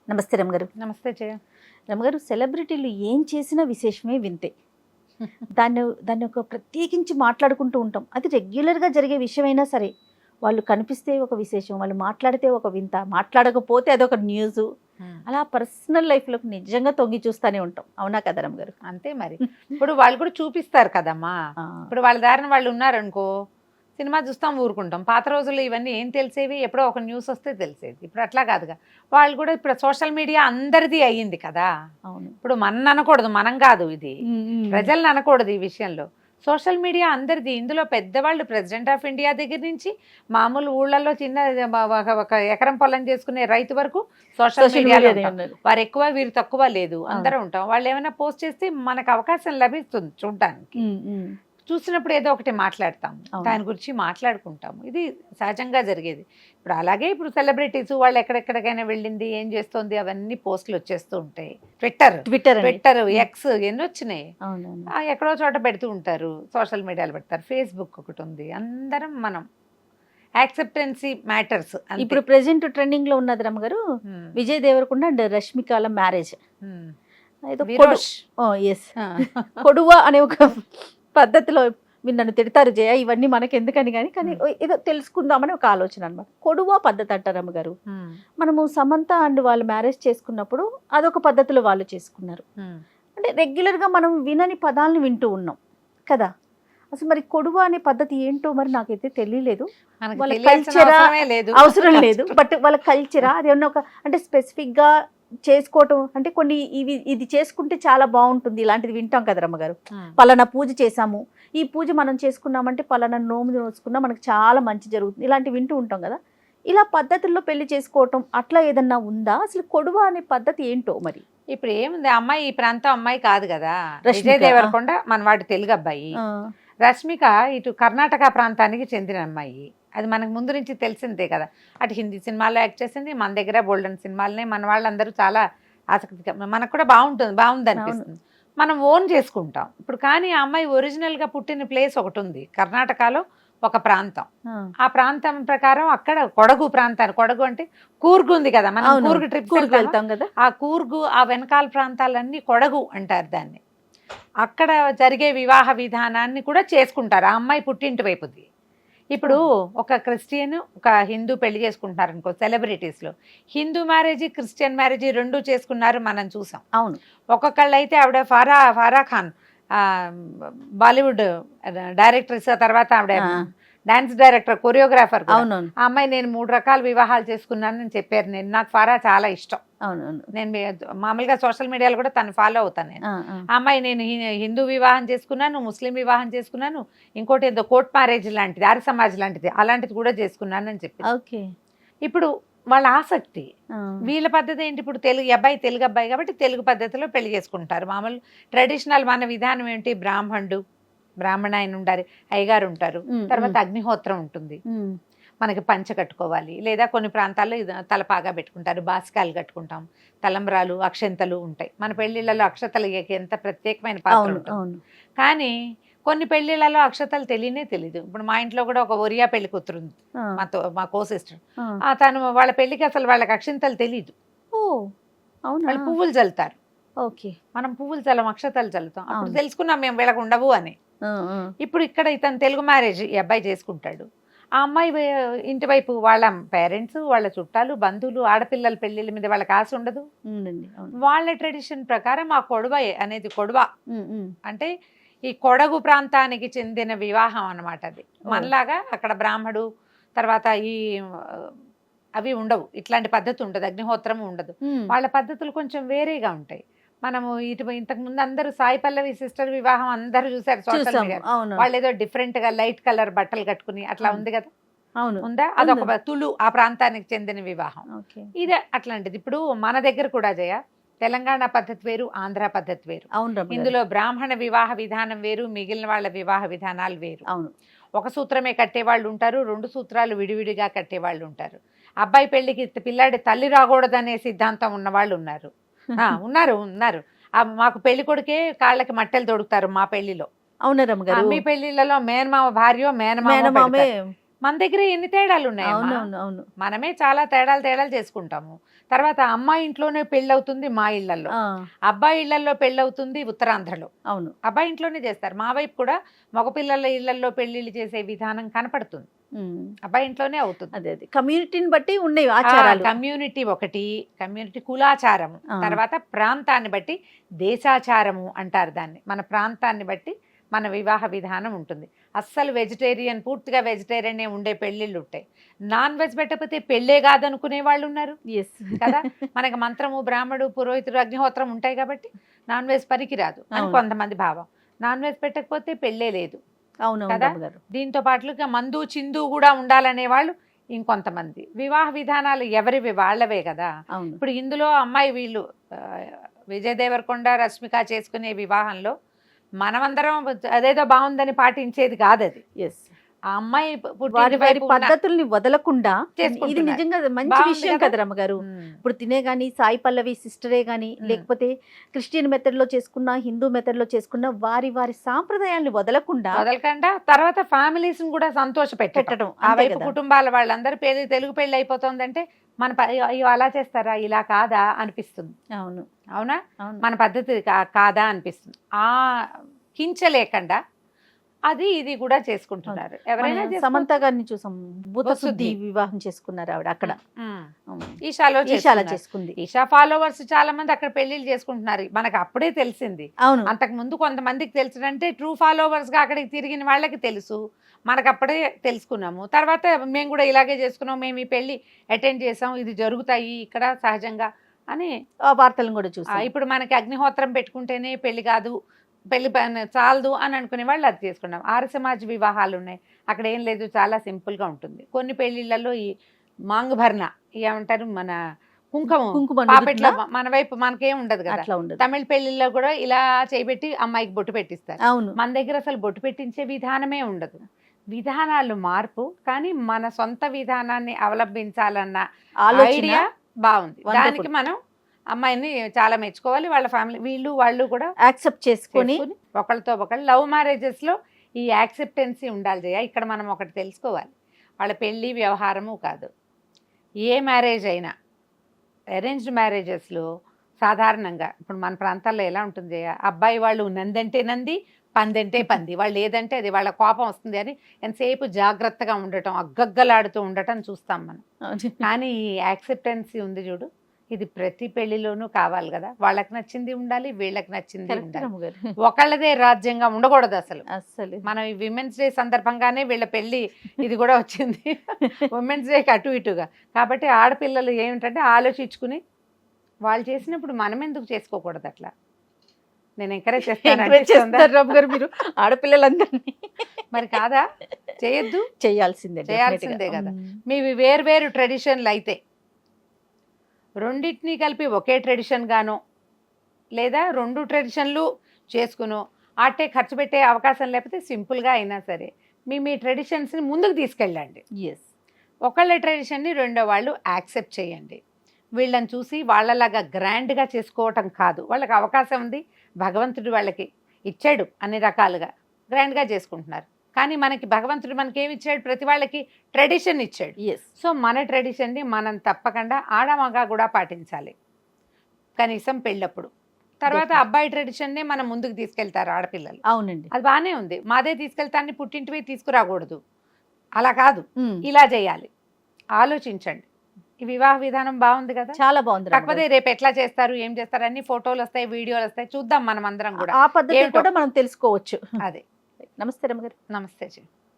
నమస్తే రమగారు. నమస్తే జయ. రమగారు, సెలబ్రిటీలు ఏం చేసినా విశేషమే వింతే. దాన్ని దాన్ని ఒక ప్రత్యేకించి మాట్లాడుకుంటూ ఉంటాం. అది రెగ్యులర్గా జరిగే విషయమైనా సరే, వాళ్ళు కనిపిస్తే ఒక విశేషం, వాళ్ళు మాట్లాడితే ఒక వింత, మాట్లాడకపోతే అదొక న్యూస్. అలా పర్సనల్ లైఫ్లోకి నిజంగా తొంగి చూస్తూనే ఉంటాం. అవునా కదా రమగారు? అంతే మరి. ఇప్పుడు వాళ్ళు కూడా చూపిస్తారు కదమ్మా. ఇప్పుడు వాళ్ళ దారిన వాళ్ళు ఉన్నారనుకో, సినిమా చూస్తాం, ఊరుకుంటాం. పాత రోజుల్లో ఇవన్నీ ఏం తెలిసేవి, ఎప్పుడో ఒక న్యూస్ వస్తే తెలిసేది. ఇప్పుడు అట్లా కాదుగా. వాళ్ళు కూడా ఇప్పుడు సోషల్ మీడియా అందరిది అయ్యింది కదా. అవును. ఇప్పుడు మన అనకూడదు, మనం కాదు, ఇది ప్రజల్ని అనకూడదు ఈ విషయంలో. సోషల్ మీడియా అందరిది. ఇందులో పెద్దవాళ్ళు ప్రెసిడెంట్ ఆఫ్ ఇండియా దగ్గర నుంచి మామూలు ఊళ్ళల్లో చిన్న ఒక ఎకరం పొలం చేసుకునే రైతు వరకు సోషల్ మీడియాలో వారు ఎక్కువ వీరు తక్కువ లేదు, అందరూ ఉంటాం. వాళ్ళు ఏమైనా పోస్ట్ చేస్తే మనకు అవకాశం లభిస్తుంది చూడటానికి. చూసినప్పుడు ఏదో ఒకటి మాట్లాడతాము, దాని గురించి మాట్లాడుకుంటాము. ఇది సహజంగా జరిగేది. ఇప్పుడు అలాగే ఇప్పుడు సెలబ్రిటీస్ వాళ్ళు ఎక్కడెక్కడికైనా వెళ్ళింది, ఏం చేస్తుంది, అవన్నీ పోస్టులు వచ్చేస్తూ ఉంటాయి. ట్విట్టర్ ఎక్స్ ఎన్ని వచ్చినాయి, ఎక్కడో చోట పెడుతూ ఉంటారు, సోషల్ మీడియాలో పెడతారు. ఫేస్బుక్ ఒకటి ఉంది. అందరం మనం యాక్సెప్టెన్సీ మ్యాటర్స్. ఇప్పుడు ప్రెసెంట్ ట్రెండింగ్ లో ఉన్నది రమగారు, విజయ్ దేవరకొండ అండ్ రష్మికల మ్యారేజ్. కొడువ అనే ఒక పద్ధతిలో, మీరు నన్ను తిడతారు జయ, ఇవన్నీ మనకి ఎందుకని కానీ ఏదో తెలుసుకుందామని ఒక ఆలోచన అనమాట. కొడువ పద్ధతి అంటారు అమ్మగారు. మనము సమంత అండ్ వాళ్ళు మ్యారేజ్ చేసుకున్నప్పుడు అదొక పద్ధతిలో వాళ్ళు చేసుకున్నారు. అంటే రెగ్యులర్గా మనం వినని పదాలను వింటూ ఉన్నాం కదా. అసలు మరి కొడువ అనే పద్ధతి ఏంటో మరి నాకైతే తెలియలేదు. వాళ్ళ కల్చరా అవసరం లేదు, బట్ వాళ్ళ కల్చరా అది ఏమన్నా ఒక అంటే స్పెసిఫిక్గా చేసుకోవటం అంటే కొన్ని ఇది చేసుకుంటే చాలా బాగుంటుంది, ఇలాంటిది వింటాం కదా రమ్మగారు. పలానా పూజ చేసాము, ఈ పూజ మనం చేసుకున్నామంటే పలానా నోము నోచుకున్నా మనకు చాలా మంచి జరుగుతుంది, ఇలాంటివి వింటూ ఉంటాం కదా. ఇలా పద్ధతుల్లో పెళ్లి చేసుకోవటం అట్లా ఏదన్నా ఉందా? అసలు కొడువ అనే పద్ధతి ఏంటో మరి. ఇప్పుడు ఏముంది, అమ్మాయి ఈ ప్రాంతం అమ్మాయి కాదు కదా. విజయ్ దేవరకొండ మన వాడి తెలుగు అబ్బాయి, రష్మిక ఇటు కర్ణాటక ప్రాంతానికి చెందిన అమ్మాయి. అది మనకు ముందు నుంచి తెలిసిందే కదా. అటు హిందీ సినిమాల్లో యాక్ట్ చేసింది, మన దగ్గర బోల్డెన్ సినిమాలనే మన వాళ్ళందరూ చాలా ఆసక్తిగా, మనకు కూడా బాగుంది అనిపిస్తుంది, మనం ఓన్ చేసుకుంటాం ఇప్పుడు. కానీ ఆ అమ్మాయి ఒరిజినల్గా పుట్టిన ప్లేస్ ఒకటి ఉంది కర్ణాటకలో, ఒక ప్రాంతం. ఆ ప్రాంతం ప్రకారం అక్కడ కొడగు ప్రాంతాన్ని, కొడగు అంటే కూర్గు ఉంది కదా, మనం కూర్గు ట్రిప్ వెళ్తాం కదా, ఆ కూర్గు ఆ వెనకాల ప్రాంతాలన్నీ కొడగు అంటారు దాన్ని. అక్కడ జరిగే వివాహ విధానాన్ని కూడా చేసుకుంటారు ఆ అమ్మాయి పుట్టింటి వైపుది. ఇప్పుడు ఒక క్రిస్టియన్ ఒక హిందూ పెళ్లి చేసుకుంటున్నారు అనుకో, సెలబ్రిటీస్లో హిందూ మ్యారేజ్ క్రిస్టియన్ మ్యారేజ్ రెండు చేసుకున్నారు, మనం చూసాం. అవును. ఒక్కొక్కళ్ళు అయితే ఆవిడ ఫారా ఖాన్ బాలీవుడ్ డైరెక్టర్స్, తర్వాత ఆవిడ డాన్స్ డైరెక్టర్, కొరియోగ్రాఫర్. ఆ అమ్మాయి నేను 3 రకాల వివాహాలు చేసుకున్నానని చెప్పారు. నాకు ఫారా చాలా ఇష్టం. నేను మామూలుగా సోషల్ మీడియాలో కూడా తను ఫాలో అవుతాను నేను. ఆ అమ్మాయి నేను హిందూ వివాహం చేసుకున్నాను, ముస్లిం వివాహం చేసుకున్నాను, ఇంకోటి ఏదో కోర్ట్ మ్యారేజ్ లాంటిది, ఆర్య సమాజ్ లాంటిది, అలాంటిది కూడా చేసుకున్నాను అని చెప్పి. ఇప్పుడు వాళ్ళ ఆసక్తి, వీళ్ళ పద్ధతి ఏంటి, ఇప్పుడు తెలుగు అబ్బాయి కాబట్టి తెలుగు పద్ధతిలో పెళ్లి చేసుకుంటారు. మామూలు ట్రెడిషనల్ మన విధానం ఏంటి, బ్రాహ్మణ ఆయన ఉండాలి, అయ్యగారు ఉంటారు, తర్వాత అగ్నిహోత్రం ఉంటుంది, మనకి పంచ కట్టుకోవాలి, లేదా కొన్ని ప్రాంతాల్లో తలపాగా పెట్టుకుంటారు, బాసికాలు కట్టుకుంటాం, తలంబ్రాలు, అక్షంతలు ఉంటాయి. మన పెళ్లిళ్ళలో అక్షతలు ఎంత ప్రత్యేకమైన పాత్ర ఉంటుంది. కానీ కొన్ని పెళ్లిళ్ళలో అక్షతలు తెలీదు. ఇప్పుడు మా ఇంట్లో కూడా ఒక ఒరియా పెళ్లి కూతురుంది, మా కో సిస్టర్. తను వాళ్ళ పెళ్లికి అసలు వాళ్ళకి అక్షంతలు తెలీదు. వాళ్ళు పువ్వులు చల్లుతారు, మనం పువ్వులు చల్లం, అక్షతలు చల్లుతాం. అప్పుడు తెలుసుకున్నాం మేము వీళ్ళకు ఉండవు అని. ఇప్పుడు ఇక్కడ ఇతను తెలుగు మ్యారేజ్ ఈ అబ్బాయి చేసుకుంటాడు. ఆ అమ్మాయి ఇంటి వైపు వాళ్ళ పేరెంట్స్, వాళ్ళ చుట్టాలు, బంధువులు, ఆడపిల్లల పెళ్లిళ్ళ మీద వాళ్ళకి ఆశ ఉండదు. వాళ్ళ ట్రెడిషన్ ప్రకారం ఆ కొడవ అనేది, కొడవ అంటే ఈ కొడగు ప్రాంతానికి చెందిన వివాహం అన్నమాట. అది మనలాగా అక్కడ బ్రాహ్మడు తర్వాత ఈ అవి ఉండవు, ఇట్లాంటి పద్ధతి ఉండదు, అగ్నిహోత్రం ఉండదు. వాళ్ళ పద్ధతులు కొంచెం వేరేగా ఉంటాయి. మనము ఇంతకు ముందు అందరూ సాయి పల్లవి సిస్టర్ వివాహం అందరూ చూసారు సోషల్ మీడియా. వాళ్ళు ఏదో డిఫరెంట్ గా లైట్ కలర్ బట్టలు కట్టుకుని అట్లా ఉంది కదా, ఉందా? అదొక తులు ఆ ప్రాంతానికి చెందిన వివాహం. ఇదే అట్లాంటిది. ఇప్పుడు మన దగ్గర కూడా జయ, తెలంగాణ పద్ధతి వేరు, ఆంధ్ర పద్ధతి వేరు. ఇందులో బ్రాహ్మణ వివాహ విధానం వేరు, మిగిలిన వాళ్ళ వివాహ విధానాలు వేరు. ఒక సూత్రమే కట్టేవాళ్ళు ఉంటారు, 2 సూత్రాలు విడివిడిగా కట్టేవాళ్ళు ఉంటారు. అబ్బాయి పెళ్లికి పిల్లాడి తల్లి రాకూడదనే సిద్ధాంతం ఉన్నవాళ్ళు ఉన్నారు. ఉన్నారు. మాకు పెళ్లి కొడుకే కాళ్ళకి మట్టెలు తొడుగుతారు మా పెళ్లిలో. అవునా రమ్మగారు? మీ పెళ్లిళ్ళలో మేనమామ భార్య మేనమామే మన దగ్గర ఎన్ని తేడాలు ఉన్నాయి, అవునవును అవును మనమే చాలా తేడాలు చేసుకుంటాము. తర్వాత అమ్మాయి ఇంట్లోనే పెళ్ళి అవుతుంది మా ఇళ్లలో, అబ్బాయి ఇళ్లలో పెళ్ళి అవుతుంది ఉత్తరాంధ్రలో. అవును అబ్బాయి ఇంట్లోనే చేస్తారు. మా వైపు కూడా మగపిల్లల ఇళ్లలో పెళ్లిళ్ళు చేసే విధానం కనపడుతుంది, అబ్బాయి ఇంట్లోనే అవుతుంది. అదే అదే కమ్యూనిటీని బట్టి ఉండేవి ఆచారాలు. కమ్యూనిటీ ఒకటి, కమ్యూనిటీ కులాచారము, తర్వాత ప్రాంతాన్ని బట్టి దేశాచారము అంటారు దాన్ని. మన ప్రాంతాన్ని బట్టి మన వివాహ విధానం ఉంటుంది. అస్సలు వెజిటేరియన్, పూర్తిగా వెజిటేరియన్ ఉండే పెళ్ళిళ్ళు ఉంటాయి. నాన్ వెజ్ పెట్టకపోతే పెళ్ళే కాదనుకునే వాళ్ళు ఉన్నారు కదా. మనకి మంత్రము, బ్రాహ్మడు, పురోహితుడు, అగ్నిహోత్రం ఉంటాయి కాబట్టి నాన్ వెజ్ పనికిరాదు అని కొంతమంది భావం. నాన్ వెజ్ పెట్టకపోతే పెళ్ళే లేదు కదా. దీంతో పాటుగా మందు చిందు కూడా ఉండాలనే వాళ్ళు ఇంకొంతమంది. వివాహ విధానాలు ఎవరివి వాళ్ళవే కదా. ఇప్పుడు ఇందులో అమ్మాయి వీళ్ళు విజయ్ దేవరకొండ, రష్మిక చేసుకునే వివాహంలో మనమందరం అదేదో బాగుందని పాటించేది కాదు అది. ఆ అమ్మాయి వారి పద్ధతుల్ని వదలకుండా, ఇది నిజంగా మంచి విషయం కదా రమ్మగారు. ఇప్పుడు తినే గాని సాయి పల్లవి సిస్టరే గాని, లేకపోతే క్రిస్టియన్ మెథడ్ లో చేసుకున్నా, హిందూ మెథడ్ లో చేసుకున్నా, వారి సాంప్రదాయాన్ని వదలకుండా తర్వాత ఫ్యామిలీస్ కూడా సంతోష పెట్టడం. ఆ వైపు కుటుంబాల వాళ్ళందరూ తెలుగు పెళ్లి అయిపోతుందంటే మన అలా చేస్తారా, ఇలా కాదా అనిపిస్తుంది. అవునా, మన పద్ధతి కాదా అనిపిస్తుంది. ఆ కించలేకుండా అది ఇది కూడా చేసుకుంటున్నారు. ఎవరైనా సమంత గారిని చూసాం, భూతశుద్ధి వివాహం చేసుకున్నారు ఆవిడ అక్కడ. ఈషాలో చేసుకుంది. ఈషా ఫాలోవర్స్ చాలా మంది అక్కడ పెళ్లిళ్ళు చేసుకుంటున్నారు. మనకు అప్పుడే తెలిసింది. అంతకు ముందు కొంతమందికి తెలుసునంటే ట్రూ ఫాలోవర్స్ గా అక్కడికి తిరిగిన వాళ్ళకి తెలుసు, మనకు అప్పుడే తెలుసుకున్నాము. తర్వాత మేము కూడా ఇలాగే చేసుకున్నాం, మేము ఈ పెళ్లి అటెండ్ చేసాం, ఇది జరుగుతాయి ఇక్కడ సహజంగా అని వార్తలను కూడా చూసాం. ఇప్పుడు మనకి అగ్నిహోత్రం పెట్టుకుంటేనే పెళ్లి కాదు, పెళ్లి చాలదు అని అనుకునే వాళ్ళు అది చేసుకున్నాం. ఆర్య సమాజ్ వివాహాలు ఉన్నాయి, అక్కడ ఏం లేదు, చాలా సింపుల్గా ఉంటుంది. కొన్ని పెళ్లిళ్లలో ఈ మాంగభరణ ఏమంటారు, మన కుంకుమ పాపెట్లో మన వైపు మనకేం ఉండదు కదా. తమిళ పెళ్లిళ్ళలో కూడా ఇలా చేయబెట్టి అమ్మాయికి బొట్టు పెట్టిస్తారు. మన దగ్గర అసలు బొట్టు పెట్టించే విధానమే ఉండదు. విధానాలు మార్పు, కానీ మన సొంత విధానాన్ని అవలంబించాలన్న ఐడియా బాగుంది. దానికి మనం అమ్మాయిని చాలా మెచ్చుకోవాలి. వాళ్ళ ఫ్యామిలీ వాళ్ళు కూడా యాక్సెప్ట్ చేసుకొని ఒకళ్ళతో ఒకళ్ళు. లవ్ మ్యారేజెస్ లో ఈ యాక్సెప్టెన్సీ ఉండాలి జయ. ఇక్కడ మనం ఒకటి తెలుసుకోవాలి, వాళ్ళ పెళ్లి వ్యవహారము కాదు. ఏ మ్యారేజ్ అయినా అరేంజ్డ్ మ్యారేజెస్లో సాధారణంగా ఇప్పుడు మన ప్రాంతాల్లో ఎలా ఉంటుంది జయ, అబ్బాయి వాళ్ళు నందంటే నంది, పందంటే పంది, వాళ్ళు ఏదంటే అది, వాళ్ళ కోపం వస్తుంది అని ఎంతసేపు జాగ్రత్తగా ఉండటం, అగ్గగ్గలాడుతూ ఉండటం చూస్తాం మనం. కానీ ఈ యాక్సెప్టెన్సీ ఉంది చూడు, ఇది ప్రతి పెళ్లిలోనూ కావాలి కదా. వాళ్ళకి నచ్చింది ఉండాలి, వీళ్ళకి నచ్చింది ఉండాలి. ఒకళ్ళదే రాజ్యంగా ఉండకూడదు అసలు. మనం ఈ విమెన్స్ డే సందర్భంగానే వీళ్ళ పెళ్లి ఇది కూడా వచ్చింది, ఉమెన్స్ డేకి అటు ఇటుగా. కాబట్టి ఆడపిల్లలు ఏమిటంటే ఆలోచించుకుని వాళ్ళు చేసినప్పుడు మనం ఎందుకు చేసుకోకూడదు అట్లా. నేను ఎంకరేజ్ చేస్తాను మీరు ఆడపిల్లలందరినీ. మరి కాదా, చేయొద్దు, చేయాల్సిందే కదా. మీవి వేరు ట్రెడిషన్లు అయితే రెండింటినీ కలిపి ఒకే ట్రెడిషన్ గానో, లేదా రెండు ట్రెడిషన్లు చేసుకునో, అట్టే ఖర్చు పెట్టే అవకాశం లేకపోతే సింపుల్గా అయినా సరే మీ ట్రెడిషన్స్ని ముందుకు తీసుకెళ్ళండి. ఒకళ్ళ ట్రెడిషన్ని రెండో వాళ్ళు యాక్సెప్ట్ చేయండి. వీళ్ళని చూసి వాళ్ళలాగా గ్రాండ్గా చేసుకోవటం కాదు, వాళ్ళకి అవకాశం ఉంది, భగవంతుడు వాళ్ళకి ఇచ్చాడు అన్ని రకాలుగా, గ్రాండ్గా చేసుకుంటున్నారు. కానీ మనకి భగవంతుడు మనకేమి ఇచ్చాడు, ప్రతి వాళ్ళకి ట్రెడిషన్ ఇచ్చాడు. సో మన ట్రెడిషన్ని మనం తప్పకుండా ఆడమగా కూడా పాటించాలి, కనీసం పెళ్ళప్పుడు. తర్వాత అబ్బాయి ట్రెడిషన్నే మనం ముందుకు తీసుకెళ్తారు ఆడపిల్లలు. అవునండి, అది బాగానే ఉంది. మాదే తీసుకెళ్తాన్ని పుట్టింటివి తీసుకురాకూడదు, అలా కాదు, ఇలా చేయాలి. ఆలోచించండి. ఈ వివాహ విధానం బాగుంది కదా, చాలా బాగుంది. కాకపోతే రేపు ఎట్లా చేస్తారు, ఏం చేస్తారు, అన్ని ఫోటోలు వస్తాయి, వీడియోలు వస్తాయి, చూద్దాం మనం అందరం కూడా. ఆ పద్ధతి కూడా మనం తెలుసుకోవచ్చు. అదే. నమస్తే రమ్మగారు. నమస్తే జీ.